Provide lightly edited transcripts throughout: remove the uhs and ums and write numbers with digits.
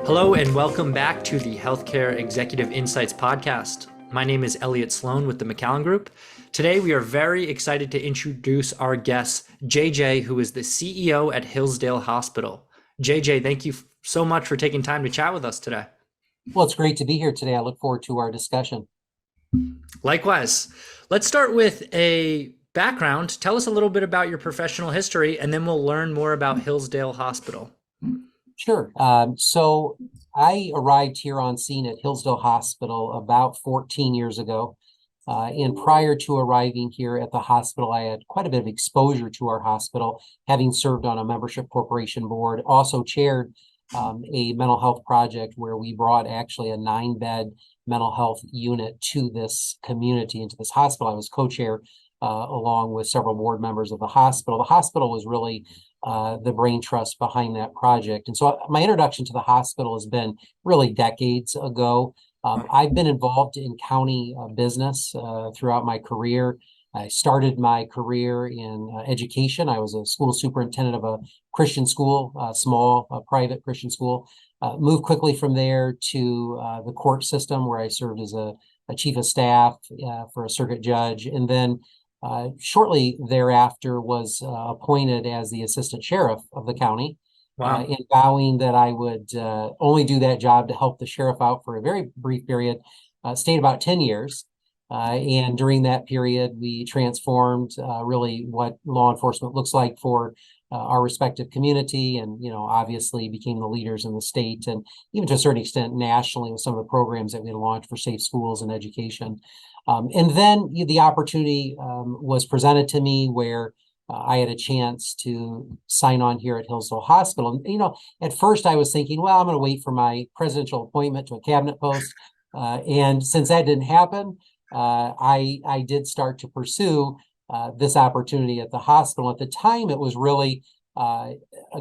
Hello and welcome back to the Healthcare Executive Insights podcast. My name is Elliot Sloan with the Macallan Group. Today we are very excited to introduce our guest, JJ, who is the CEO at Hillsdale Hospital. JJ, thank you so much for taking time to chat with us today. Well, it's great to be here today. I look forward to our discussion. Likewise. Let's start with a background. Tell us a little bit about your professional history, and then we'll learn more about Hillsdale Hospital. Sure. So I arrived here on scene at Hillsdale Hospital about 14 years ago. And prior to arriving here at the hospital, I had quite a bit of exposure to our hospital, having served on a membership corporation board, also chaired a mental health project where we brought actually a 9-bed mental health unit to this community, into this hospital. I was co-chair along with several board members of the hospital. The hospital was really the brain trust behind that project. And so my introduction to the hospital has been really decades ago. I've been involved in county business throughout my career. I started my career in education. I was a school superintendent of a Christian school, a small private Christian school. Moved quickly from there to the court system, where I served as a chief of staff for a circuit judge. And then shortly thereafter was appointed as the assistant sheriff of the county. Wow. And vowing that I would only do that job to help the sheriff out for a very brief period. Stayed about 10 years. And during that period, we transformed really what law enforcement looks like for our respective community, and obviously became the leaders in the state, and even to a certain extent nationally, with some of the programs that we launched for safe schools and education. And then the opportunity was presented to me where I had a chance to sign on here at Hillsdale Hospital. And, at first I was thinking, well, I'm going to wait for my presidential appointment to a cabinet post. And since that didn't happen, I did start to pursue this opportunity at the hospital. At the time, it was really a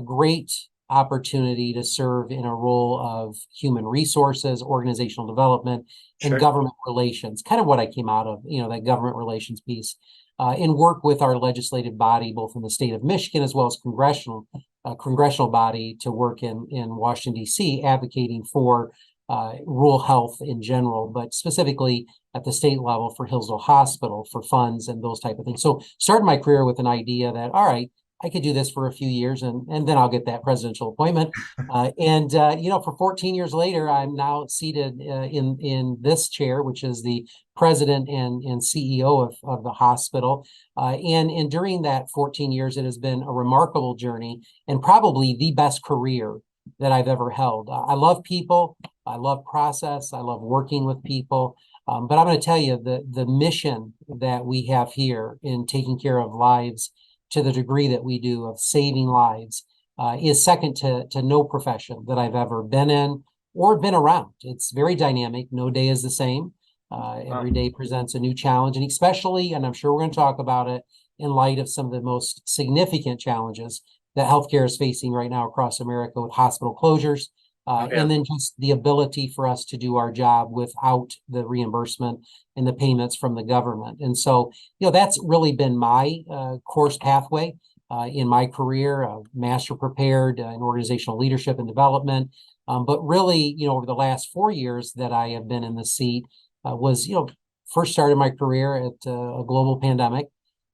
great opportunity to serve in a role of human resources, organizational development, and government relations, kind of what I came out of, that government relations piece, and work with our legislative body, both in the state of Michigan as well as congressional body, to work in Washington, D.C., advocating for rural health in general, but specifically at the state level for Hillsdale Hospital for funds and those type of things. So started my career with an idea that, all right, I could do this for a few years and then I'll get that presidential appointment. For 14 years later, I'm now seated in this chair, which is the president and CEO of the hospital. And during that 14 years, it has been a remarkable journey and probably the best career that I've ever held. I love people. I love process. I love working with people. But I'm going to tell you, the mission that we have here in taking care of lives to the degree that we do, of saving lives, is second to no profession that I've ever been in or been around. It's very dynamic. No day is the same. Every day presents a new challenge, and especially, and I'm sure we're going to talk about it, in light of some of the most significant challenges that healthcare is facing right now across America, with hospital closures, and then just the ability for us to do our job without the reimbursement and the payments from the government. And so, that's really been my course pathway in my career, master prepared in organizational leadership and development. But really, over the last 4 years that I have been in the seat, was, first started my career at a global pandemic.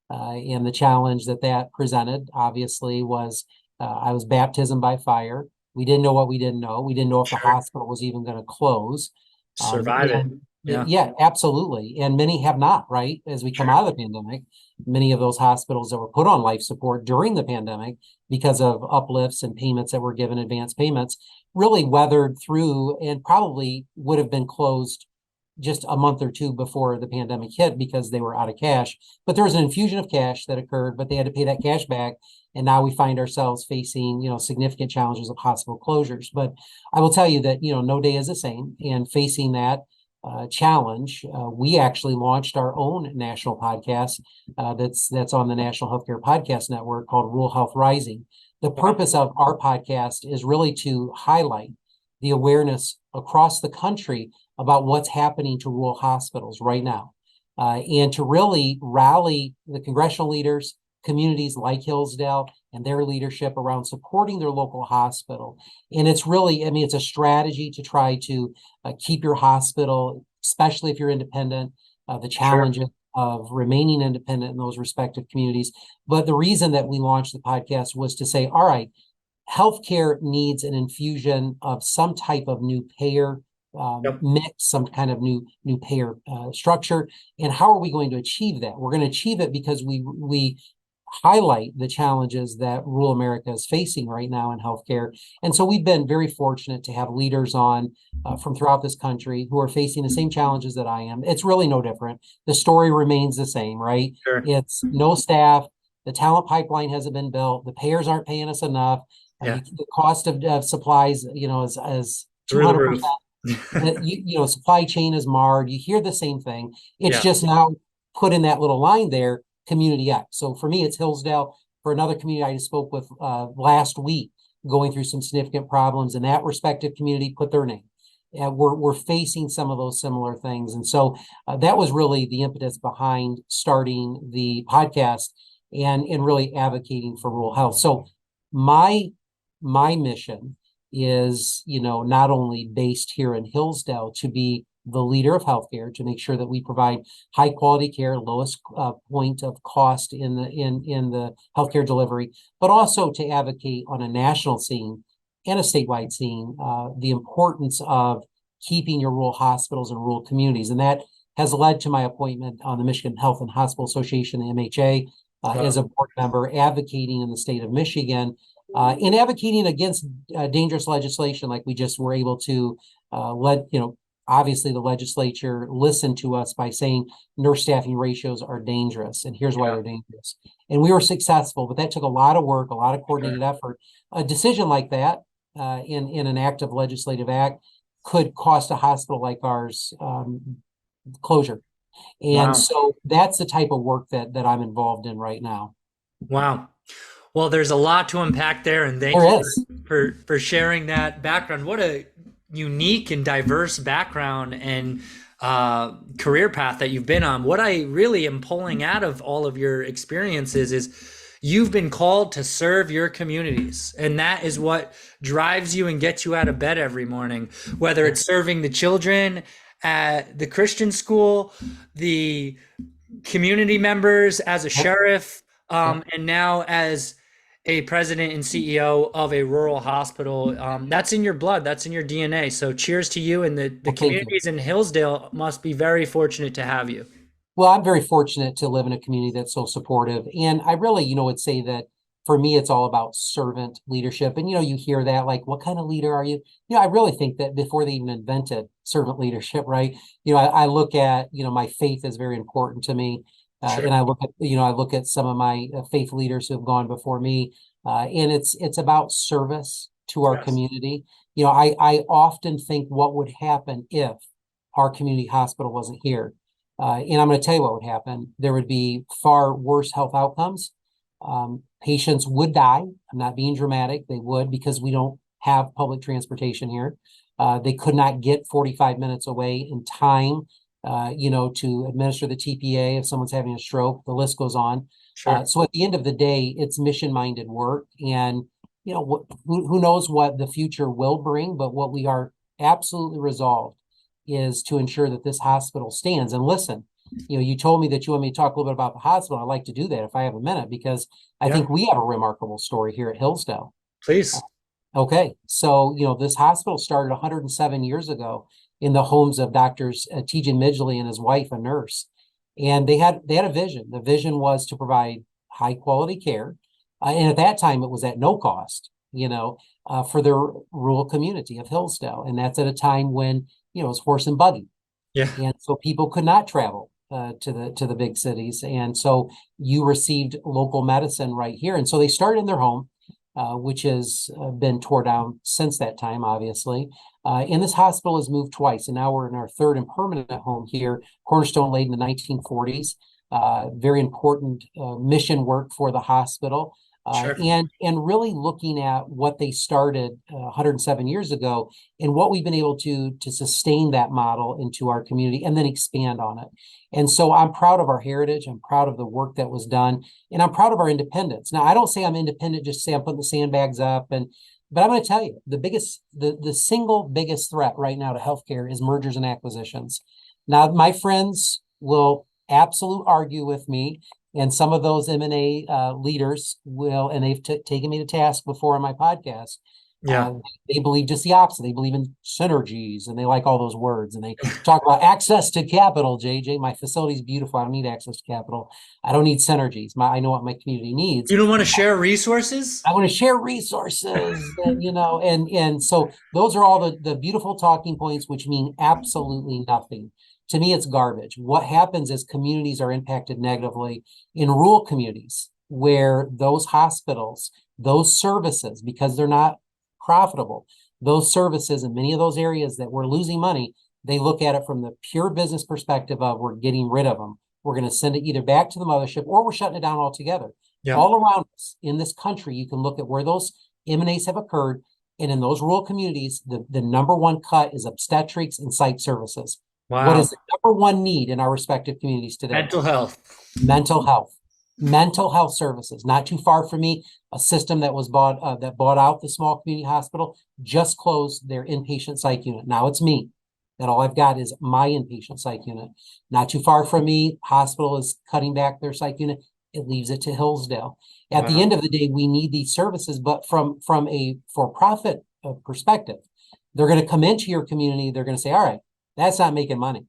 And the challenge that presented, obviously, was I was baptism by fire. We didn't know what we didn't know. We didn't know if the hospital was even going to close. Survive it. Yeah, absolutely. And many have not, right? As we come out of the pandemic, many of those hospitals that were put on life support during the pandemic because of uplifts and payments that were given, advance payments, really weathered through and probably would have been closed just a month or two before the pandemic hit because they were out of cash. But there was an infusion of cash that occurred, but they had to pay that cash back. And now we find ourselves facing, significant challenges of hospital closures. But I will tell you that, no day is the same. And facing that challenge, we actually launched our own national podcast that's on the National Healthcare Podcast Network, called Rural Health Rising. The purpose of our podcast is really to highlight the awareness across the country about what's happening to rural hospitals right now, and to really rally the congressional leaders, communities like Hillsdale and their leadership around supporting their local hospital. And it's really, I mean, it's a strategy to try to keep your hospital, especially if you're independent, the challenges of remaining independent in those respective communities. But the reason that we launched the podcast was to say, all right, healthcare needs an infusion of some type of new payer Yep. mix, some kind of new payer structure. And how are we going to achieve that? We're going to achieve it because we highlight the challenges that rural America is facing right now in healthcare. And so we've been very fortunate to have leaders on from throughout this country who are facing the same challenges that I am. It's really no different. The story remains the same, right? Sure. It's no staff. The talent pipeline hasn't been built. The payers aren't paying us enough. Yeah. The cost of supplies, is Through the 200%. roof. Supply chain is marred. You hear the same thing. It's Yeah. just now put in that little line there, community X. So for me, it's Hillsdale. For another community I just spoke with last week, going through some significant problems, and that respective community put their name. We're facing some of those similar things, and so that was really the impetus behind starting the podcast and really advocating for rural health. So my mission is, not only based here in Hillsdale to be the leader of healthcare, to make sure that we provide high quality care, lowest point of cost in the healthcare delivery, but also to advocate on a national scene and a statewide scene the importance of keeping your rural hospitals and rural communities. And that has led to my appointment on the Michigan Health and Hospital Association, the MHA, as a board member, advocating in the state of Michigan in advocating against dangerous legislation, like we just were able to obviously the legislature listened to us by saying nurse staffing ratios are dangerous, and here's why they're dangerous. And we were successful, but that took a lot of work, a lot of coordinated effort. A decision like that in an active legislative act could cost a hospital like ours closure. And so that's the type of work that I'm involved in right now. Wow. Well, there's a lot to unpack there, and thank you for sharing that background. What a unique and diverse background and career path that you've been on. What I really am pulling out of all of your experiences is you've been called to serve your communities, and that is what drives you and gets you out of bed every morning, whether it's serving the children at the Christian school, the community members as a sheriff, and now as a president and CEO of a rural hospital. That's in your blood. That's in your DNA. So cheers to you, and the communities in Hillsdale must be very fortunate to have you. Well, I'm very fortunate to live in a community that's so supportive. And I really, would say that for me, it's all about servant leadership. And, you hear that, like, what kind of leader are you? I really think that before they even invented servant leadership, right? I look at, my faith is very important to me. And I look at some of my faith leaders who have gone before me, and it's about service to our community. I often think what would happen if our community hospital wasn't here, and I'm going to tell you what would happen. There would be far worse health outcomes. Patients would die. I'm not being dramatic. They would, because we don't have public transportation here. They could not get 45 minutes away in time to administer the TPA if someone's having a stroke. The list goes on. So at the end of the day, it's mission-minded work, and who knows what the future will bring. But what we are absolutely resolved is to ensure that this hospital stands. And listen, you told me that you want me to talk a little bit about the hospital. I'd like to do that if I have a minute, because I think we have a remarkable story here at Hillsdale. Please. Okay, so this hospital started 107 years ago in the homes of doctors T.J. Midgley and his wife, a nurse. And they had a vision. The vision was to provide high quality care. And at that time, it was at no cost, for their rural community of Hillsdale. And that's at a time when, it was horse and buggy. Yeah. And so people could not travel to the big cities. And so you received local medicine right here. And so they started in their home, which has been torn down since that time, obviously. And this hospital has moved twice, and now we're in our third and permanent home here. Cornerstone laid in the 1940s. Very important mission work for the hospital. Sure. and really looking at what they started 107 years ago and what we've been able to sustain that model into our community and then expand on it. And so I'm proud of our heritage. I'm proud of the work that was done, and I'm proud of our independence. Now, I don't say I'm independent, just say I'm putting the sandbags up. But I'm going to tell you, the single biggest threat right now to healthcare is mergers and acquisitions. Now, my friends will absolutely argue with me, and some of those M&A leaders will, and they've taken me to task before on my podcast. Yeah. They believe just the opposite. They believe in synergies, and they like all those words. And they talk about access to capital. JJ, my facility is beautiful. I don't need access to capital. I don't need synergies. I know what my community needs. You don't want to share resources? I want to share resources, and so those are all the beautiful talking points, which mean absolutely nothing. To me, it's garbage. What happens is communities are impacted negatively in rural communities where those hospitals, those services, because they're not profitable, those services in many of those areas that we're losing money, they look at it from the pure business perspective of we're getting rid of them. We're going to send it either back to the mothership or we're shutting it down altogether. Yeah. All around us in this country, you can look at where those M&As have occurred. And in those rural communities, the number one cut is obstetrics and psych services. Wow. What is the number one need in our respective communities today? Mental health. Mental health. Mental health services. Not too far from me, a system that was bought out the small community hospital just closed their inpatient psych unit. Now it's me. That all I've got is my inpatient psych unit. Not too far from me, hospital is cutting back their psych unit. It leaves it to Hillsdale. At the end of the day, we need these services, but from a for-profit perspective, they're going to come into your community. They're going to say, all right, that's not making money.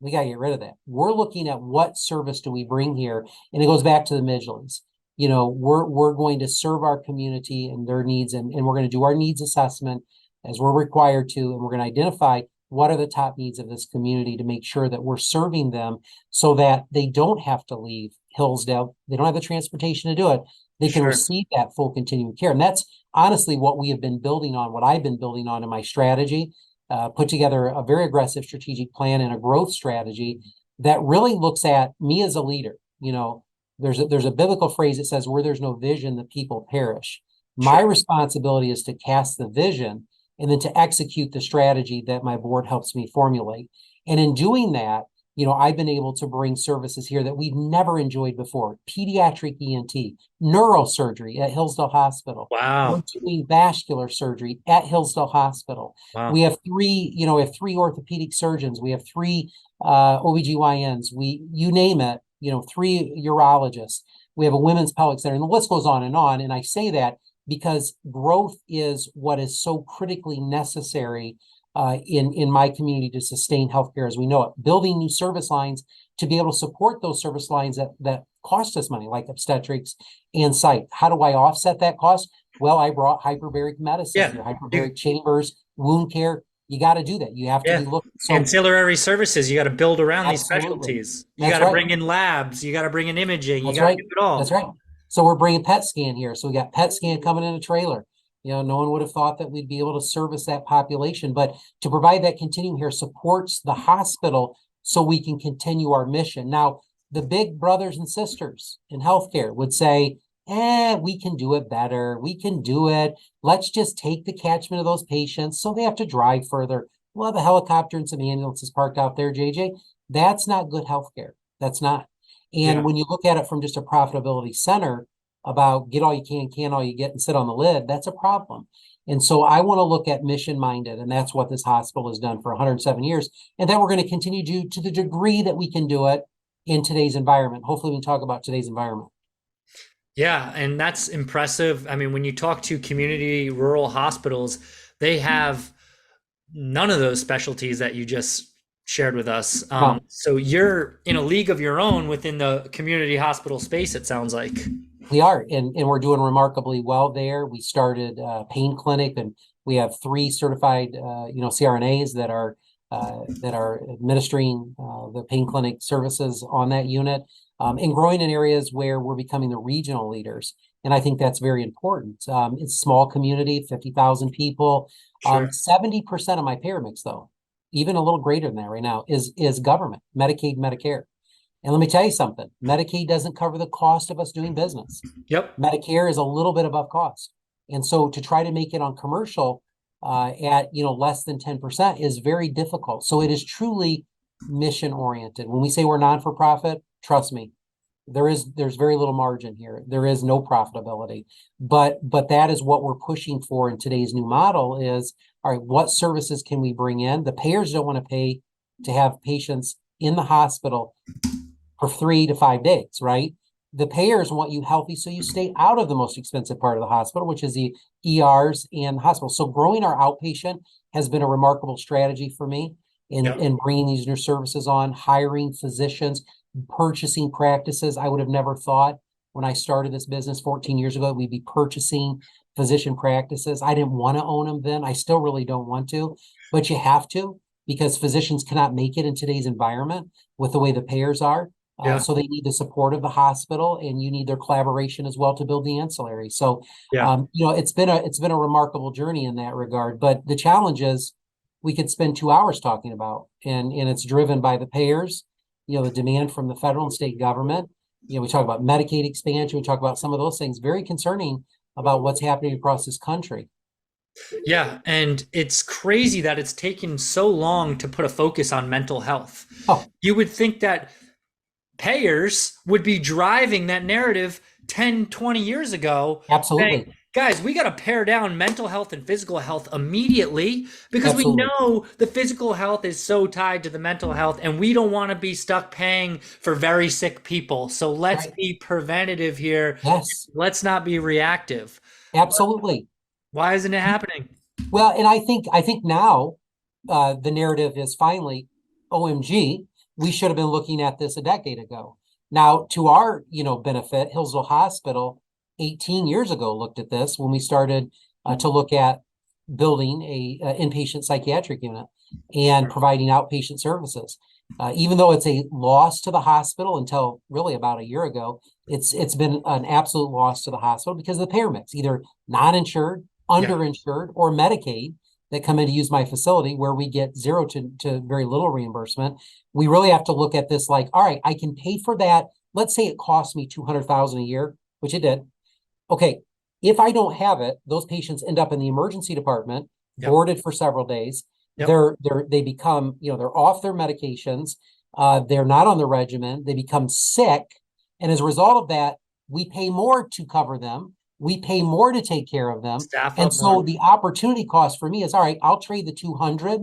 We got to get rid of that. We're looking at what service do we bring here? And it goes back to the Midlands. We're going to serve our community and their needs, and we're going to do our needs assessment as we're required to, and we're going to identify what are the top needs of this community to make sure that we're serving them so that they don't have to leave Hillsdale. They don't have the transportation to do it. They can receive that full continuum care. And that's honestly what we have been building on, what I've been building on in my strategy, put together a very aggressive strategic plan and a growth strategy that really looks at me as a leader. There's a biblical phrase that says, where there's no vision, the people perish. My responsibility is to cast the vision and then to execute the strategy that my board helps me formulate. And in doing that, I've been able to bring services here that we've never enjoyed before. Pediatric ENT, neurosurgery at Hillsdale Hospital. Wow. We're doing vascular surgery at Hillsdale Hospital. Wow. We have three orthopedic surgeons. We have three OBGYNs. You name it, 3 urologists. We have a women's pelvic center, and the list goes on. And I say that because growth is what is so critically necessary in my community to sustain healthcare as we know it. Building new service lines to be able to support those service lines that cost us money, like obstetrics and psych. How do I offset that cost? Well, I brought hyperbaric medicine, hyperbaric chambers, wound care. You got to do that. You have to be looking. So, ancillary services, you got to build around these specialties. You got to bring in labs. You got to bring in imaging. You got to do it all. That's right. So we're bringing PET scan here. So we got PET scan coming in a trailer. No one would have thought that we'd be able to service that population, but to provide that continuum here supports the hospital so we can continue our mission. Now, the big brothers and sisters in healthcare would say, we can do it better. We can do it. Let's just take the catchment of those patients so they have to drive further. We'll have a helicopter and some ambulances parked out there, JJ. That's not good healthcare. That's not. And when you look at it from just a profitability center about get all you can all you get, and sit on the lid, that's a problem. And so I want to look at mission minded, and that's what this hospital has done for 107 years. And that we're going to continue to do to the degree that we can do it in today's environment. Hopefully we can talk about today's environment. Yeah, and that's impressive. I mean, when you talk to community rural hospitals, they have none of those specialties that you just shared with us. So you're in a league of your own within the community hospital space, it sounds like. We are, and we're doing remarkably well there. We started a pain clinic, and we have 3 certified, CRNAs that are administering the pain clinic services on that unit, and growing in areas where we're becoming the regional leaders. And I think that's very important. It's a small community, 50,000 people. 70% of my payer mix, though, even a little greater than that right now, is government, Medicaid, Medicare. And let me tell you something, Medicaid doesn't cover the cost of us doing business. Yep. Medicare is a little bit above cost. And so to try to make it on commercial at less than 10% is very difficult. So it is truly mission oriented. When we say we're non-for-profit, trust me, there's very little margin here. There is no profitability. But that is what we're pushing for in today's new model is, all right, what services can we bring in? The payers don't want to pay to have patients in the hospital for 3 to 5 days, right? The payers want you healthy so you stay out of the most expensive part of the hospital, which is the ERs and the hospital. So growing our outpatient has been a remarkable strategy for me in bringing these new services on, hiring physicians, purchasing practices. I would have never thought when I started this business 14 years ago, we'd be purchasing physician practices. I didn't want to own them then. I still really don't want to, but you have to because physicians cannot make it in today's environment with the way the payers are. So they need the support of the hospital, and you need their collaboration as well to build the ancillary. So, it's been a remarkable journey in that regard. But the challenge is, we could spend 2 hours talking about, and it's driven by the payers, the demand from the federal and state government. We talk about Medicaid expansion. We talk about some of those things. Very concerning about what's happening across this country. Yeah, and it's crazy that it's taken so long to put a focus on mental health. Oh. You would think that payers would be driving that narrative 10, 20 years ago. Absolutely. Saying, guys, we got to pare down mental health and physical health immediately because Absolutely. we know the physical health is so tied to the mental health, and we don't want to be stuck paying for very sick people. So let's be preventative here. Yes. Let's not be reactive. Absolutely. Why isn't it happening? Well, and I think now the narrative is finally, OMG, we should have been looking at this a decade ago. Now, to our benefit, Hillsdale Hospital 18 years ago looked at this when we started to look at building a inpatient psychiatric unit and providing outpatient services. Even though it's a loss to the hospital until really about a year ago, it's been an absolute loss to the hospital because of the payer mix, either non-insured, underinsured, or Medicaid that come in to use my facility where we get zero to very little reimbursement. We really have to look at this like, all right, I can pay for that. Let's say it costs me $200,000 a year, which it did. Okay, if I don't have it, those patients end up in the emergency department, boarded for several days. They become, they're off their medications. They're not on the regimen. They become sick. And as a result of that, we pay more to cover them. We pay more to take care of them. And so the opportunity cost for me is, all right, I'll trade the 200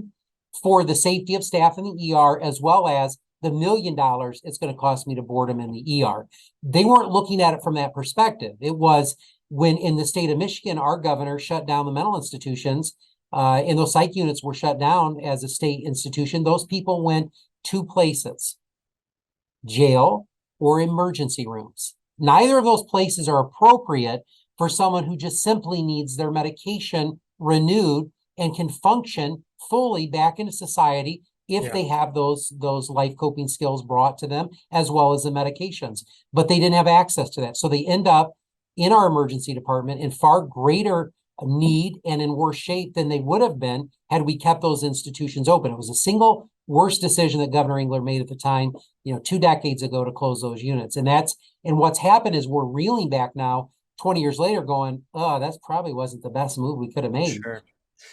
for the safety of staff in the ER, as well as the $1 million it's going to cost me to board them in the ER. They weren't looking at it from that perspective. It was when in the state of Michigan, our governor shut down the mental institutions, and those psych units were shut down as a state institution. Those people went 2 places, jail or emergency rooms. Neither of those places are appropriate for someone who just simply needs their medication renewed and can function fully back into society if they have those life coping skills brought to them, as well as the medications. But they didn't have access to that. So they end up in our emergency department in far greater need and in worse shape than they would have been had we kept those institutions open. It was a single worst decision that Governor Engler made at the time, 2 decades ago, to close those units. And what's happened is we're reeling back now 20 years later going, oh, that probably wasn't the best move we could have made. Sure.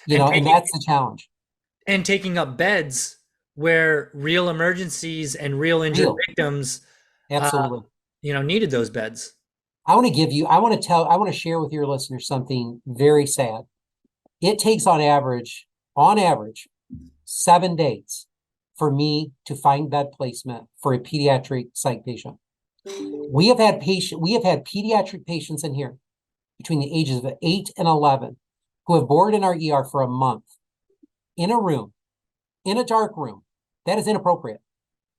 And that's the challenge. And taking up beds where real emergencies and real injured victims absolutely needed those beds. I want to share with your listeners something very sad. It takes on average 7 days for me to find bed placement for a pediatric psych patient. We have had pediatric patients in here between the ages of 8 and 11 who have boarded in our ER for a month in a room, in a dark room. That is inappropriate.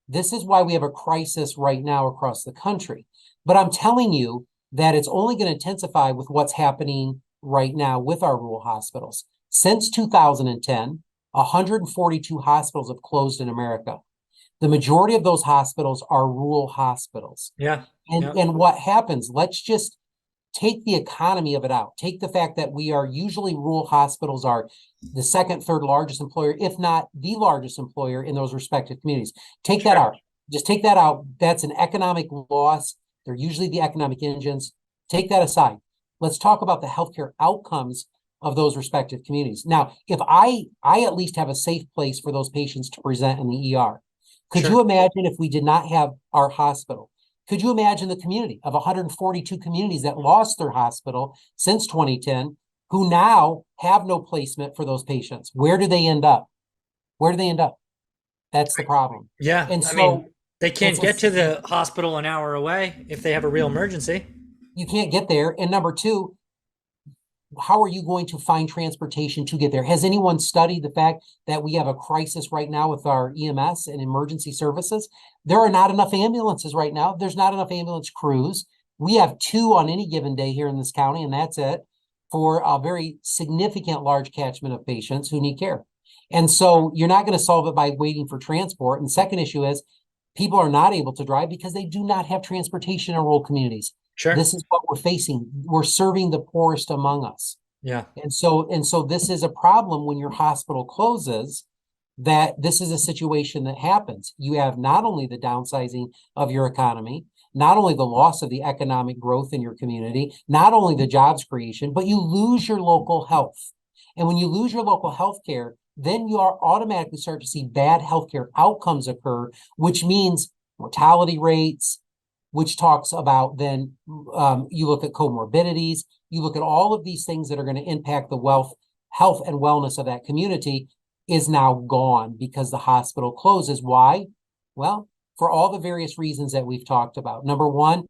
This is why we have a crisis right now across the country. But I'm telling you that it's only going to intensify with what's happening right now with our rural hospitals. Since 2010, 142 hospitals have closed in America. The majority of those hospitals are rural hospitals. And what happens, let's just take the economy of it out. Take the fact that we are usually rural hospitals are the second, third largest employer, if not the largest employer in those respective communities. Take that out. Just take that out. That's an economic loss. They're usually the economic engines. Take that aside. Let's talk about the healthcare outcomes of those respective communities. Now, if I at least have a safe place for those patients to present in the ER. Could Sure. you imagine if we did not have our hospital? Could you imagine the community of 142 communities that lost their hospital since 2010, who now have no placement for those patients? Where do they end up? Where do they end up? That's the problem. Yeah. And I mean, so they it's can't a get to the hospital an hour away if they have a real emergency. you can't get there. And number two, how are you going to find transportation to get there? Has anyone studied the fact that we have a crisis right now with our EMS and emergency services? There are not enough ambulances right now. There's not enough ambulance crews. We have 2 on any given day here in this county, and that's it, for a very significant large catchment of patients who need care. And so you're not going to solve it by waiting for transport. And second issue is people are not able to drive because they do not have transportation in rural communities. Sure. This is what we're facing. We're serving the poorest among us. Yeah. And so this is a problem when your hospital closes, that this is a situation that happens. You have not only the downsizing of your economy, not only the loss of the economic growth in your community, not only the jobs creation, but you lose your local health. And when you lose your local health care, then you are automatically start to see bad healthcare outcomes occur, which means mortality rates, which talks about then you look at comorbidities, you look at all of these things that are going to impact the health and wellness of that community is now gone because the hospital closes. Why? Well, for all the various reasons that we've talked about. Number one,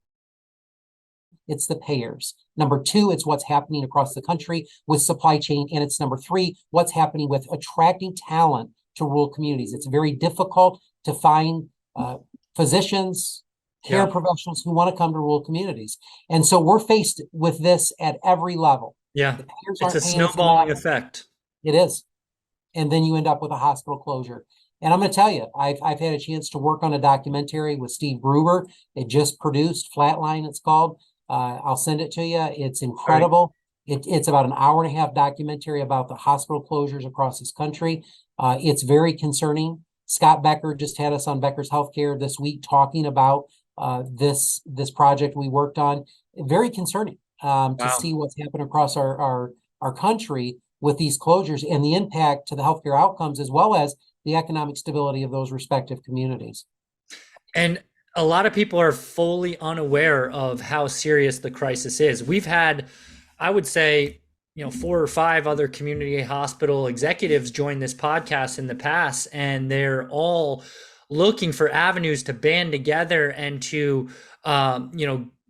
it's the payers. Number two, it's what's happening across the country with supply chain. And it's number three, what's happening with attracting talent to rural communities. It's very difficult to find physicians, care professionals who want to come to rural communities. And so we're faced with this at every level. Yeah. The payers It's aren't a paying us snowballing enough. effect. It is. And then you end up with a hospital closure. And I'm going to tell you, I've had a chance to work on a documentary with Steve Gruber. It just produced, Flatline it's called. I'll send it to you. It's incredible. It's about an hour-and-a-half documentary about the hospital closures across this country. It's very concerning. Scott Becker just had us on Becker's Healthcare this week talking about this project we worked on. Very concerning to see what's happened across our country with these closures and the impact to the healthcare outcomes, as well as the economic stability of those respective communities. And a lot of people are fully unaware of how serious the crisis is. We've had, I would say, 4 or 5 other community hospital executives join this podcast in the past, and they're all looking for avenues to band together and to,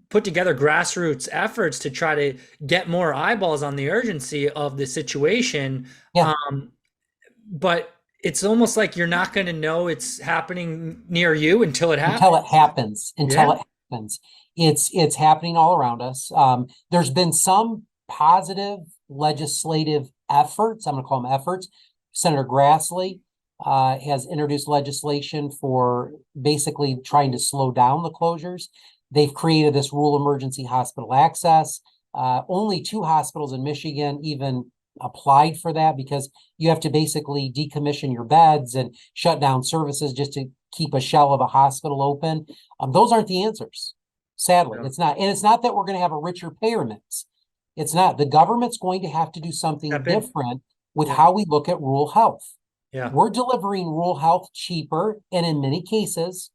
put together grassroots efforts to try to get more eyeballs on the urgency of the situation. Yeah. But it's almost like you're not going to know it's happening near you until it happens. Until it happens. It's happening all around us. There's been some positive legislative efforts. I'm going to call them efforts. Senator Grassley has introduced legislation for basically trying to slow down the closures. They've created this rural emergency hospital access. Only 2 hospitals in Michigan even applied for that because you have to basically decommission your beds and shut down services just to keep a shell of a hospital open. Those aren't the answers. Sadly, it's not. And it's not that we're going to have a richer payer mix. It's not. The government's going to have to do something different with how we look at rural health. Yeah. We're delivering rural health cheaper, and in many cases,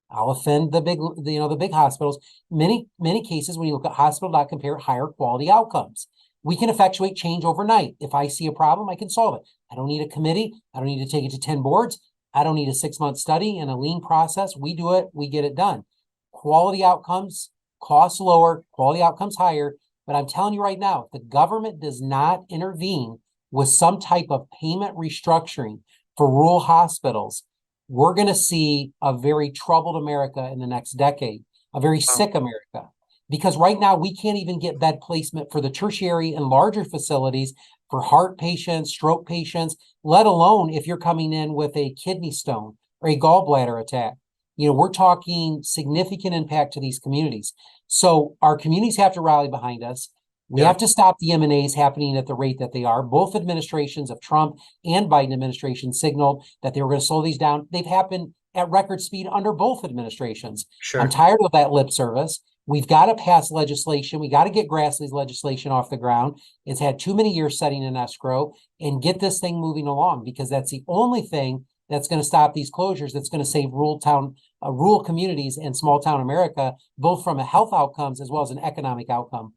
I'll offend the big hospitals. Many cases, when you look at hospital.compare, higher quality outcomes. We can effectuate change overnight. If I see a problem, I can solve it. I don't need a committee. I don't need to take it to 10 boards. I don't need a 6-month study and a lean process. We do it. We get it done. Quality outcomes, costs lower, quality outcomes higher. But I'm telling you right now, if the government does not intervene with some type of payment restructuring for rural hospitals, we're going to see a very troubled America in the next decade, a very sick America. Because right now we can't even get bed placement for the tertiary and larger facilities for heart patients, stroke patients, let alone if you're coming in with a kidney stone or a gallbladder attack. We're talking significant impact to these communities. So our communities have to rally behind us. We have to stop the M&As happening at the rate that they are. Both administrations of Trump and Biden administration signaled that they were going to slow these down. They've happened at record speed under both administrations. I'm Sure. tired of that lip service. We've got to pass legislation. We got to get Grassley's legislation off the ground. It's had too many years setting in escrow, and get this thing moving along, because that's the only thing that's going to stop these closures. That's going to save rural communities and small town America, both from a health outcomes as well as an economic outcome.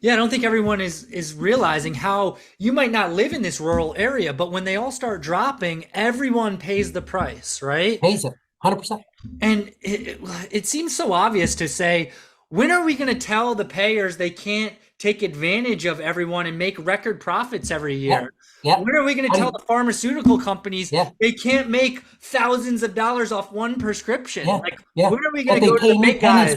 Yeah, I don't think everyone is realizing how you might not live in this rural area, but when they all start dropping, everyone pays the price, right? Pays it 100%. And it seems so obvious to say, when are we going to tell the payers they can't take advantage of everyone and make record profits every year? Yeah. When are we going to tell the pharmaceutical companies they can't make thousands of dollars off one prescription? Like, when are we going to go to the big guys?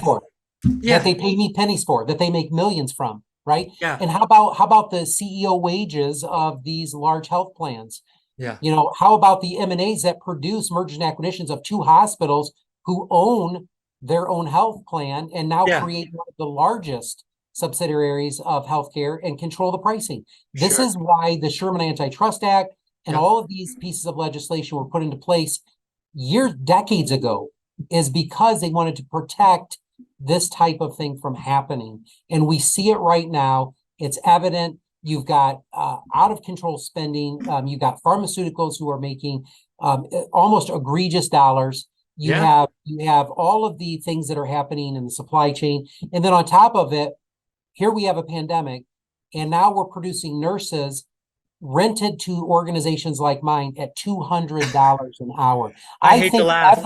That they pay me pennies for, that they make millions from, right? Yeah. And how about the CEO wages of these large health plans? Yeah. You know, how about the M&As that produce mergers and acquisitions of two hospitals who own their own health plan and now create one of the largest subsidiaries of healthcare and control the pricing? This is why the Sherman Antitrust Act and all of these pieces of legislation were put into place decades ago, is because they wanted to protect this type of thing from happening. And we see it right now. It's evident. You've got out of control spending. You've got pharmaceuticals who are making almost egregious dollars. You have all of the things that are happening in the supply chain. And then on top of it, here we have a pandemic, and now we're producing nurses rented to organizations like mine at $200 an hour. I hate think to laugh,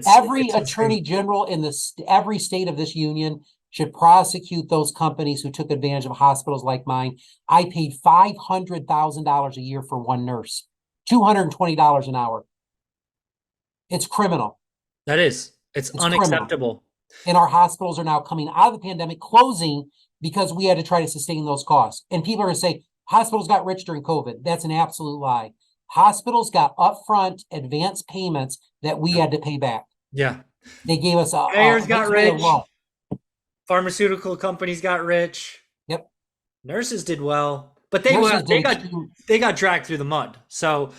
every attorney general in every state of this union should prosecute those companies who took advantage of hospitals like mine. I paid $500,000 a year for one nurse, $220 an hour. It's criminal. It's unacceptable. Criminal. And our hospitals are now coming out of the pandemic, closing because we had to try to sustain those costs. And people are going to say, hospitals got rich during COVID. That's an absolute lie. Hospitals got upfront advance payments that we had to pay back. Yeah. They gave us payers got rich. Pharmaceutical companies got rich. Yep. Nurses did well, but they got dragged through the mud. So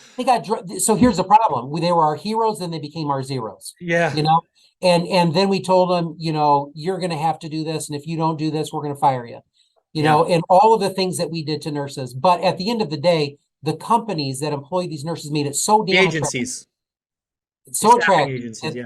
so here's the problem. They were our heroes, then they became our zeros. Yeah. You know, and then we told them, you know, you're going to have to do this, and if you don't do this, we're going to fire you. You know, and all of the things that we did to nurses. But at the end of the day, the companies that employ these nurses made it so damn attractive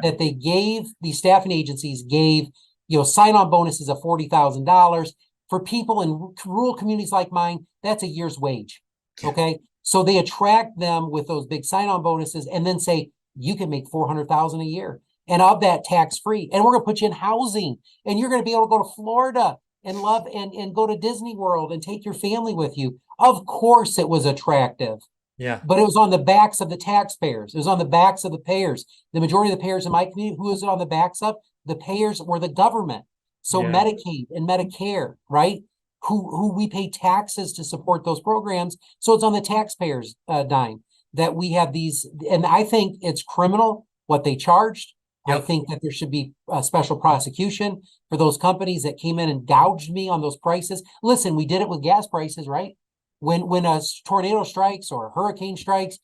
that they gave, these staffing agencies gave, you know, sign-on bonuses of $40,000 for people in rural communities like mine. That's a year's wage. Okay. So they attract them with those big sign-on bonuses and then say, you can make $400,000 a year. And of that, tax-free. And we're going to put you in housing, and you're going to be able to go to Florida and love and go to Disney World and take your family with you. Of course it was attractive. Yeah. But it was on the backs of the taxpayers. It was on the backs of the payers. The majority of the payers in my community, who was it on the backs of? The payers were the government. So Medicaid and Medicare, right? Who we pay taxes to support those programs. So it's on the taxpayers' dime that we have these. And I think it's criminal what they charged. I think that there should be a special prosecution for those companies that came in and gouged me on those prices. Listen, we did it with gas prices, right? When a tornado strikes or a hurricane strikes,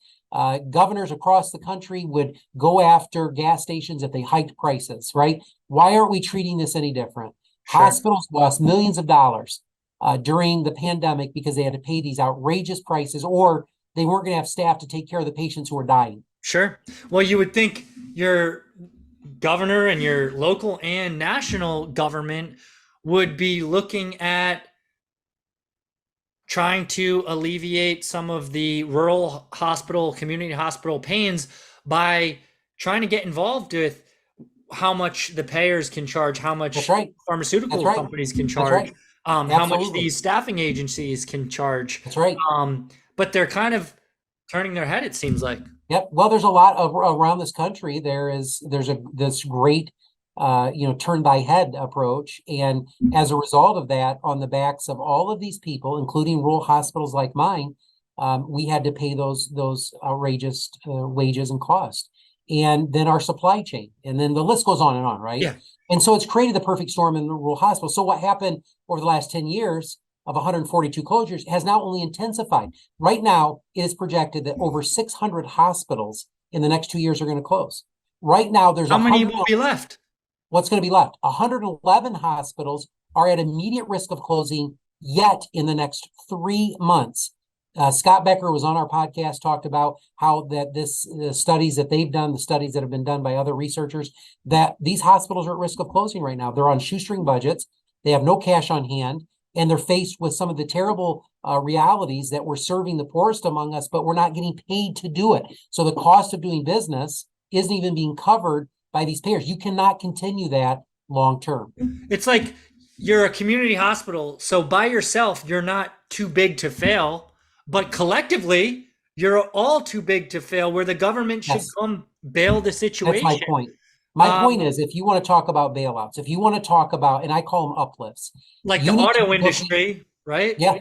governors across the country would go after gas stations if they hiked prices, right? Why aren't we treating this any different? Sure. Hospitals lost millions of dollars during the pandemic because they had to pay these outrageous prices, or they weren't going to have staff to take care of the patients who were dying. Sure. Well, you would think your governor and your local and national government would be looking at trying to alleviate some of the rural hospital, community hospital pains by trying to get involved with how much the payers can charge, how much pharmaceutical companies can charge, how much these staffing agencies can charge. That's right. But they're kind of turning their head, it seems like. Yep. Well, there's a lot of around this country. There's this great, turn thy head approach. And as a result of that, on the backs of all of these people, including rural hospitals like mine, we had to pay those outrageous wages and costs. And then our supply chain, and then the list goes on, right? Yeah. And so it's created the perfect storm in the rural hospital. So what happened over the last 10 years of 142 closures has now only intensified. Right now, it is projected that over 600 hospitals in the next 2 years are going to close. Right now, there's How many 100. will be left? What's going to be left? 111 hospitals are at immediate risk of closing yet in the next 3 months. Scott Becker was on our podcast, talked about how that the studies that they've done, the studies that have been done by other researchers, that these hospitals are at risk of closing right now. They're on shoestring budgets. They have no cash on hand, and they're faced with some of the terrible realities that we're serving the poorest among us, but we're not getting paid to do it. So the cost of doing business isn't even being covered by these payers. You cannot continue that long term. It's like you're a community hospital, so by yourself, you're not too big to fail, but collectively, you're all too big to fail, where the government should Yes. come bail the That's my situation. point. My point is, if you want to talk about bailouts, if you want to talk about, and I call them uplifts, Like the you need to auto be looking. industry, right? Yeah,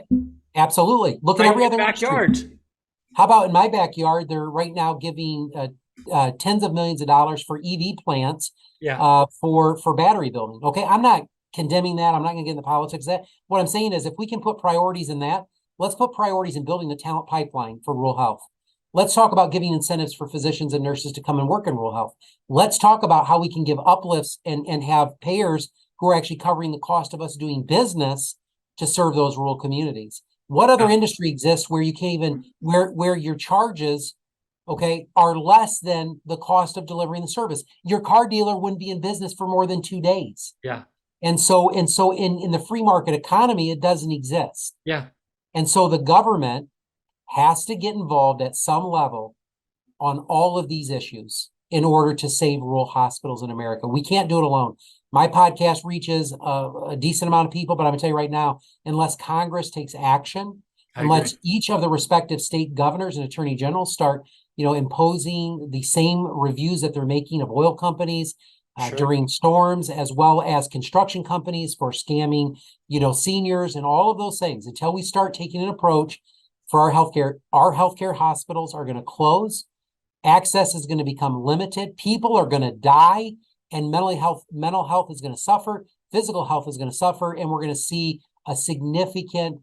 absolutely. Look at Right every in the other industry. backyard. How about in my backyard? They're right now giving tens of millions of dollars for EV plants Yeah. for battery building. Okay, I'm not condemning that. I'm not going to get into politics of that. What I'm saying is, if we can put priorities in that, let's put priorities in building the talent pipeline for rural health. Let's talk about giving incentives for physicians and nurses to come and work in rural health. Let's talk about how we can give uplifts and have payers who are actually covering the cost of us doing business to serve those rural communities. What other Yeah. industry exists where you can't even where your charges, okay, are less than the cost of delivering the service? Your car dealer wouldn't be in business for more than 2 days. Yeah. And so in the free market economy, it doesn't exist. Yeah. And so the government has to get involved at some level on all of these issues in order to save rural hospitals in America. We can't do it alone. My podcast reaches a decent amount of people, but I'm gonna tell you right now, unless Congress takes action, unless each of the respective state governors and attorney generals start, imposing the same reviews that they're making of oil companies Sure. during storms, as well as construction companies for scamming, seniors and all of those things, until we start taking an approach for our healthcare hospitals are going to close. Access is going to become limited. People are going to die, and mental health is going to suffer. Physical health is going to suffer, and we're going to see a significant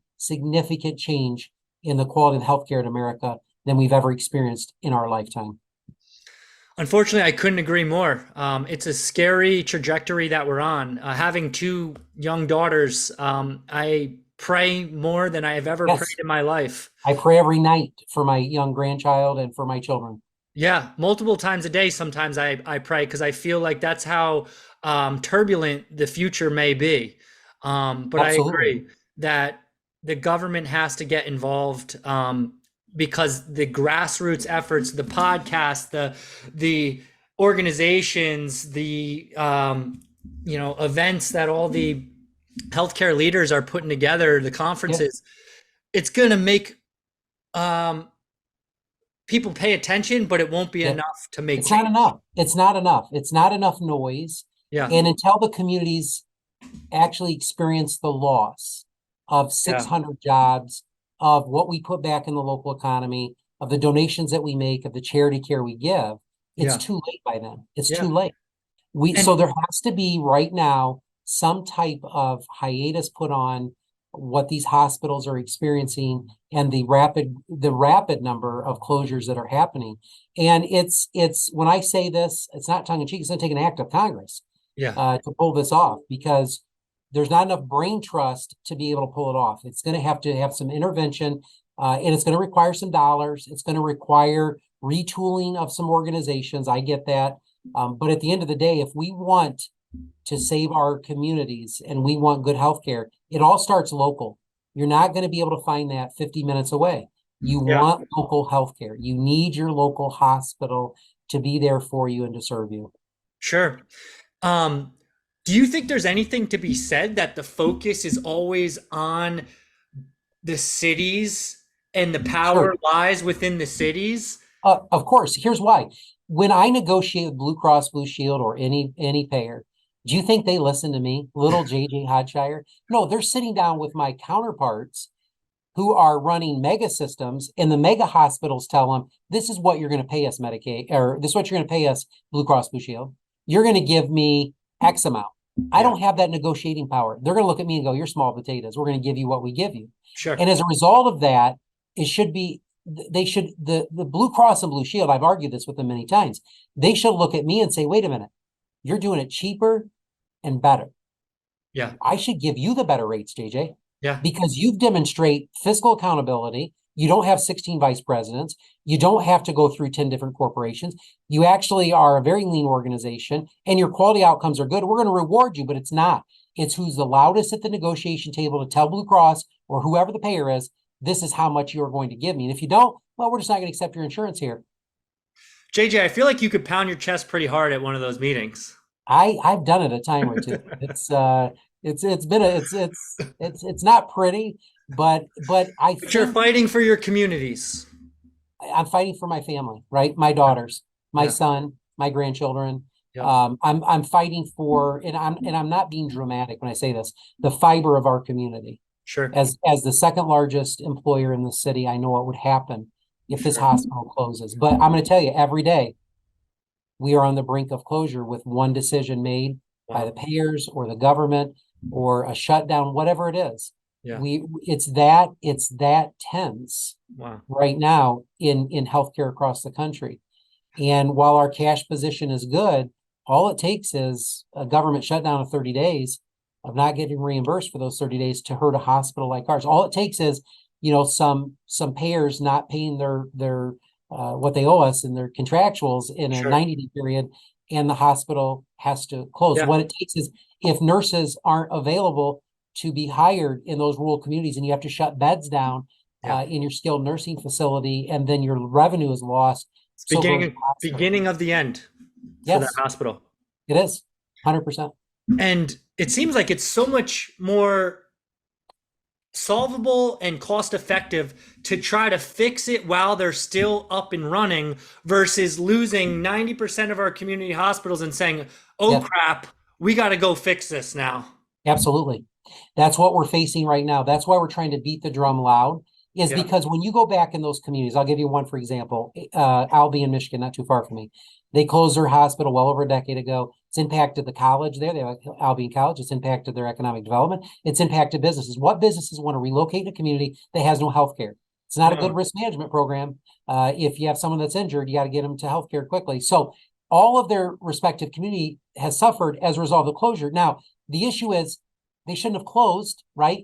change in the quality of healthcare in America than we've ever experienced in our lifetime. Unfortunately, I couldn't agree more. It's a scary trajectory that we're on. Having two young daughters, I pray more than I have ever Yes. prayed in my life. I pray every night for my young grandchild and for my children. Yeah, multiple times a day. Sometimes I pray because I feel like that's how turbulent the future may be. But I Absolutely. agree that the government has to get involved, because the grassroots efforts, the podcasts, the organizations, the events that all the healthcare leaders are putting together, the conferences, it's going to make people pay attention, but it won't be enough to make It's change. not enough. It's not enough. It's not enough noise. Yeah. And until the communities actually experience the loss of 600 jobs, of what we put back in the local economy, of the donations that we make, of the charity care we give, it's too late by then. It's too late. So there has to be right now some type of hiatus put on what these hospitals are experiencing and the rapid number of closures that are happening. And it's when I say this, it's not tongue in cheek. It's going to take an act of Congress to pull this off, because there's not enough brain trust to be able to pull it off. It's going to have some intervention, and it's going to require some dollars. It's going to require retooling of some organizations. I get that. But at the end of the day, if we want to save our communities and we want good healthcare, it all starts local. You're not going to be able to find that 50 minutes away. You want local healthcare. You need your local hospital to be there for you and to serve you. Sure. Do you think there's anything to be said that the focus is always on the cities and the power lies within the cities? Of course. Here's why. When I negotiate with Blue Cross Blue Shield or any payer, do you think they listen to me, little JJ Hodshire? No, they're sitting down with my counterparts who are running mega systems, and the mega hospitals tell them, this is what you're going to pay us Medicaid, or this is what you're going to pay us Blue Cross Blue Shield. You're going to give me X amount. I don't have that negotiating power. They're going to look at me and go, you're small potatoes. We're going to give you what we give you. Sure. And as a result of that, it should be they should, the Blue Cross and Blue Shield, I've argued this with them many times. They should look at me and say, wait a minute, you're doing it cheaper and better. Yeah. I should give you the better rates, JJ, Yeah. because you've demonstrate fiscal accountability. You don't have 16 vice presidents. You don't have to go through 10 different corporations. You actually are a very lean organization and your quality outcomes are good. We're going to reward you, but it's not. It's who's the loudest at the negotiation table to tell Blue Cross or whoever the payer is, this is how much you're going to give me. And if you don't, well, we're just not going to accept your insurance here. JJ, I feel like you could pound your chest pretty hard at one of those meetings. I've done it a time or two. It's not pretty, but I But you're think fighting for your communities. I'm fighting for my family, right? My daughters, my Yeah. son, my grandchildren. Yeah. I'm fighting for, and I'm not being dramatic when I say this, the fiber of our community. Sure. As the second largest employer in the city, I know what would happen if this Sure. hospital closes. But I'm going to tell you, every day we are on the brink of closure with one decision made by the payers or the government or a shutdown, whatever it is. Yeah. It's that tense Wow. right now in healthcare across the country. And while our cash position is good, all it takes is a government shutdown of 30 days of not getting reimbursed for those 30 days to hurt a hospital like ours. All it takes is, some payers not paying their what they owe us and their contractuals in a Sure. 90-day period, and the hospital has to close. Yeah. What it takes is if nurses aren't available to be hired in those rural communities and you have to shut beds down in your skilled nursing facility, and then your revenue is lost. It's beginning of the end for that hospital. It is 100%. And it seems like it's so much more solvable and cost effective to try to fix it while they're still up and running versus losing 90% of our community hospitals and saying, oh crap, we got to go fix this now. Absolutely. That's what we're facing right now. That's why we're trying to beat the drum loud, is because when you go back in those communities, I'll give you one, for example, Albee in Michigan, not too far from me. They closed their hospital well over a decade ago. It's impacted the college there. They have Albee College. It's impacted their economic development. It's impacted businesses. What businesses want to relocate in a community that has no health care? It's not a good risk management program. If you have someone that's injured, you got to get them to healthcare quickly. So all of their respective community has suffered as a result of the closure. Now, the issue is they shouldn't have closed, right?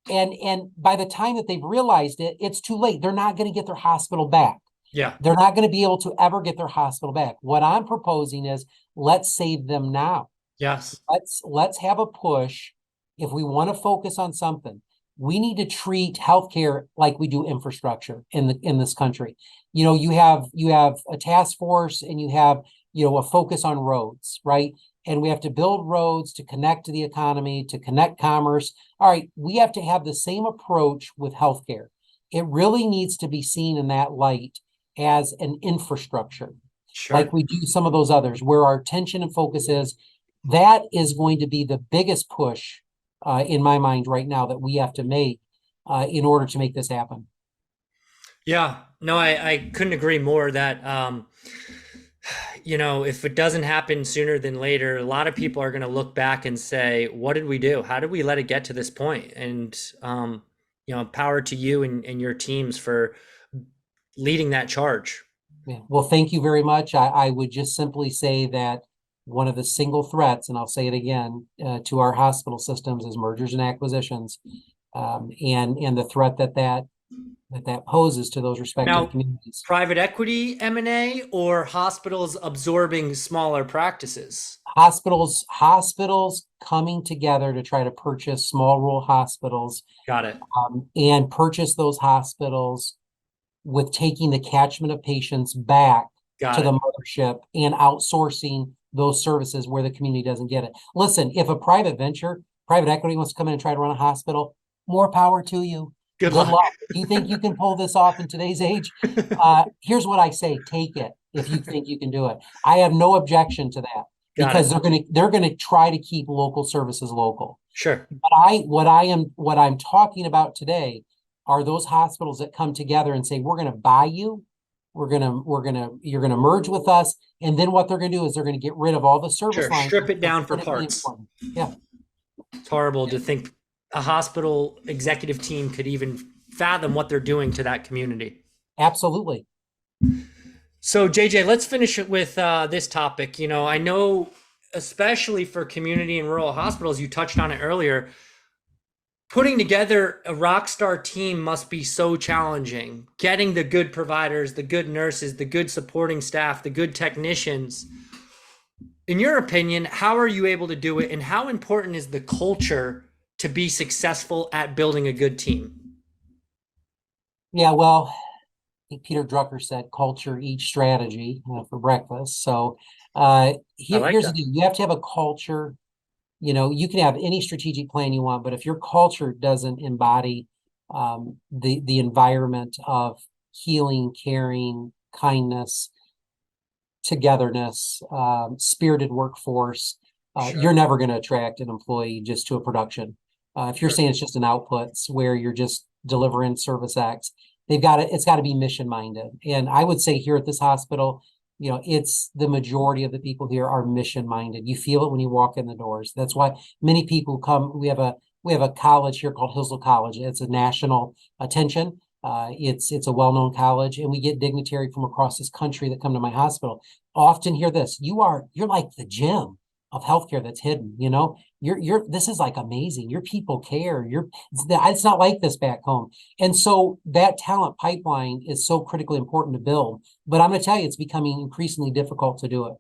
And by the time that they've realized it, it's too late. They're not going to get their hospital back. Yeah. They're not going to be able to ever get their hospital back. What I'm proposing is let's save them now. Yes. Let's have a push. If we want to focus on something, we need to treat healthcare like we do infrastructure in this country. You have a task force and you have, a focus on roads, right? And we have to build roads to connect to the economy, to connect commerce. All right, we have to have the same approach with healthcare. It really needs to be seen in that light as an infrastructure, like we do some of those others, where our attention and focus is. That is going to be the biggest push in my mind right now that we have to make in order to make this happen. Yeah, no, I couldn't agree more that, if it doesn't happen sooner than later, a lot of people are going to look back and say, what did we do? How did we let it get to this point? And, power to you and your teams for leading that charge. Yeah. Well, thank you very much. I would just simply say that one of the single threats, and I'll say it again, to our hospital systems is mergers and acquisitions, and the threat that poses to those respective communities. Private equity M&A or hospitals absorbing smaller practices? Hospitals coming together to try to purchase small rural hospitals. Got it. And purchase those hospitals with taking the catchment of patients back to the mothership and outsourcing those services where the community doesn't get it. Listen, if a private equity wants to come in and try to run a hospital, more power to you. Good luck. Do you think you can pull this off in today's age? Here's what I say: take it if you think you can do it. I have no objection to that because they're gonna try to keep local services local. Sure. But what I'm talking about today are those hospitals that come together and say, we're gonna buy you, you're gonna merge with us, and then what they're gonna do is they're gonna get rid of all the service lines. Strip it down for parts. Yeah. It's horrible to think a hospital executive team could even fathom what they're doing to that community. Absolutely. So, JJ, let's finish it with this topic. I know, especially for community and rural hospitals, you touched on it earlier. Putting together a rock star team must be so challenging. Getting the good providers, the good nurses, the good supporting staff, the good technicians. In your opinion, how are you able to do it, and how important is the culture to be successful at building a good team? Yeah, well, I think Peter Drucker said culture eats strategy for breakfast. So I like here's the that. deal. You have to have a culture. You can have any strategic plan you want, but if your culture doesn't embody the environment of healing, caring, kindness, togetherness, spirited workforce, Sure. you're never going to attract an employee just to a production. If you're Sure. saying it's just an outputs where you're just delivering service acts, it's got to be mission minded. And I would say here at this hospital, it's the majority of the people here are mission minded. You feel it when you walk in the doors. That's why many people come. We have a college here called Hillsdale College. It's a national attention. It's a well-known college, and we get dignitary from across this country that come to my hospital. Often hear this: you're like the gem of healthcare that's hidden. This is like amazing. Your people care. It's not like this back home. And so that talent pipeline is so critically important to build. But I'm going to tell you, it's becoming increasingly difficult to do it,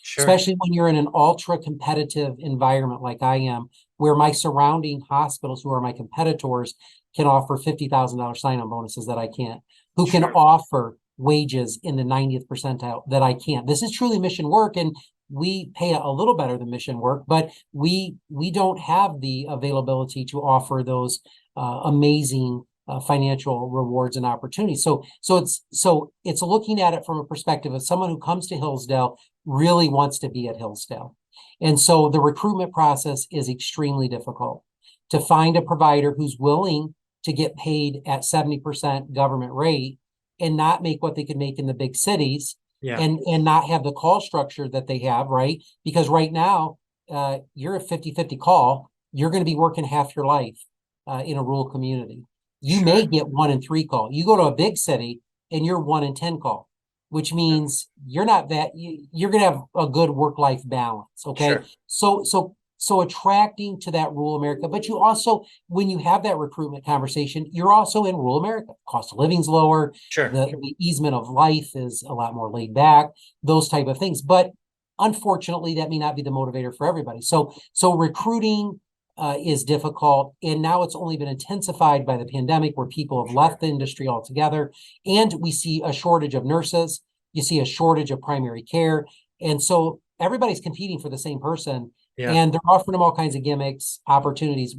Sure. especially when you're in an ultra competitive environment like I am, where my surrounding hospitals, who are my competitors, can offer $50,000 sign-on bonuses that I can't, who can Sure. offer wages in the 90th percentile that I can't. This is truly mission work, and we pay a little better than mission work, but we don't have the availability to offer those amazing financial rewards and opportunities. So it's looking at it from a perspective of someone who comes to Hillsdale really wants to be at Hillsdale. And so the recruitment process is extremely difficult to find a provider who's willing to get paid at 70% government rate and not make what they could make in the big cities, Yeah. and not have the call structure that they have, right? Because right now, you're a 50-50 call. You're going to be working half your life in a rural community. You may Sure. get 1 in 3 call. You go to a big city and you're 1 in 10 call, which means you're not that you're going to have a good work-life balance. Okay. Sure. So attracting to that rural America, but you also, when you have that recruitment conversation, you're also in rural America. Cost of living's lower. Sure. The easement of life is a lot more laid back, those type of things. But unfortunately, that may not be the motivator for everybody. So recruiting is difficult. And now it's only been intensified by the pandemic, where people have left the industry altogether. And we see a shortage of nurses. You see a shortage of primary care. And so everybody's competing for the same person, Yeah. and they're offering them all kinds of gimmicks, opportunities.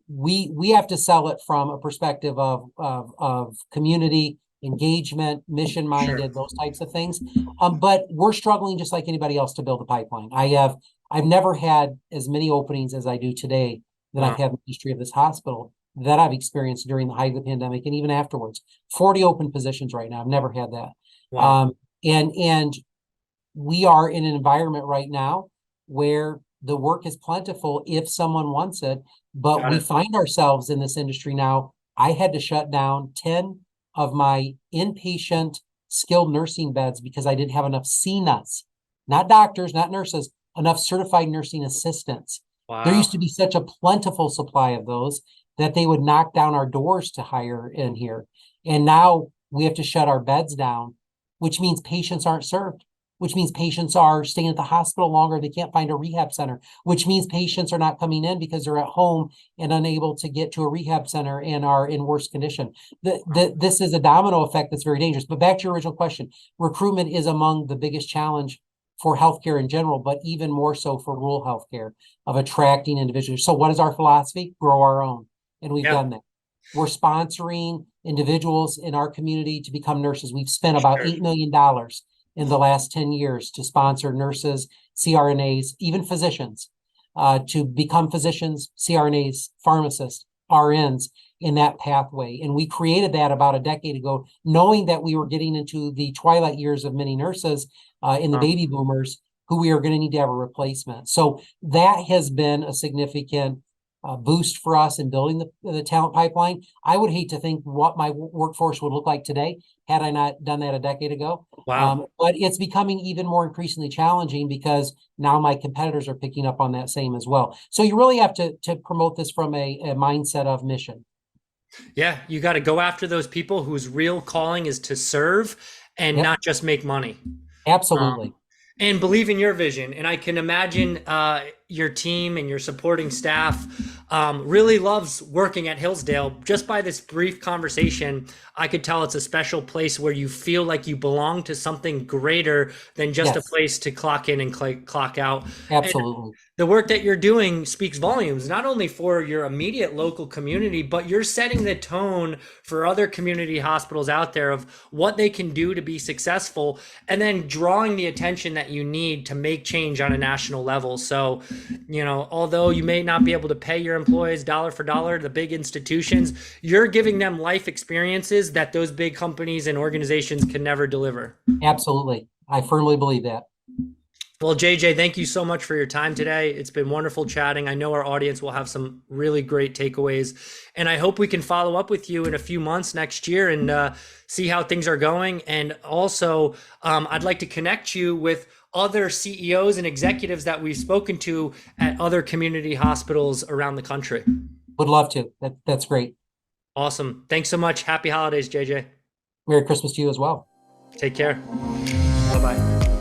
We have to sell it from a perspective of community engagement, mission Sure. minded, those types of things. But we're struggling just like anybody else to build a pipeline. I've never had as many openings as I do today that I've Wow. had in the history of this hospital that I've experienced during the height of the pandemic and even afterwards. 40 open positions right now. I've never had that. Wow. And we are in an environment right now where the work is plentiful if someone wants it, but Got we it. find ourselves in this industry now. I had to shut down 10 of my inpatient skilled nursing beds because I didn't have enough CNAs, not doctors, not nurses, enough certified nursing assistants. There Wow. used to be such a plentiful supply of those that they would knock down our doors to hire in here. And now we have to shut our beds down, which means patients aren't served, which means patients are staying at the hospital longer. They can't find a rehab center, which means patients are not coming in because they're at home and unable to get to a rehab center and are in worse condition. This is a domino effect that's very dangerous. But back to your original question, recruitment is among the biggest challenge for healthcare in general, but even more so for rural healthcare, of attracting individuals. So what is our philosophy? Grow our own. And we've Yeah. done that. We're sponsoring individuals in our community to become nurses. We've spent about Sure. $8 million in the last 10 years to sponsor nurses, CRNAs, even physicians, to become physicians, CRNAs, pharmacists, RNs in that pathway. And we created that about a decade ago, knowing that we were getting into the twilight years of many nurses in the Wow. baby boomers, who we are going to need to have a replacement. So that has been a significant boost for us in building the talent pipeline. I would hate to think what my workforce would look like today had I not done that a decade ago. Wow. But it's becoming even more increasingly challenging because now my competitors are picking up on that same as well. So you really have to promote this from a mindset of mission. Yeah, you got to go after those people whose real calling is to serve and Yep, not just make money. absolutely. And believe in your vision. And I can imagine your team and your supporting staff really loves working at Hillsdale. Just by this brief conversation, I could tell it's a special place where you feel like you belong to something greater than just a Yes, place to clock in and clock out. And absolutely. the work that you're doing speaks volumes, not only for your immediate local community, but you're setting the tone for other community hospitals out there of what they can do to be successful, and then drawing the attention that you need to make change on a national level. So, although you may not be able to pay your employees dollar for dollar, the big institutions, you're giving them life experiences that those big companies and organizations can never deliver. Absolutely. I firmly believe that. Well, JJ, thank you so much for your time today. It's been wonderful chatting. I know our audience will have some really great takeaways, and I hope we can follow up with you in a few months next year and see how things are going. And also, I'd like to connect you with other CEOs and executives that we've spoken to at other community hospitals around the country. Would love to. That's great. Awesome. Thanks so much. Happy holidays, JJ. Merry Christmas to you as well. Take care. Bye-bye.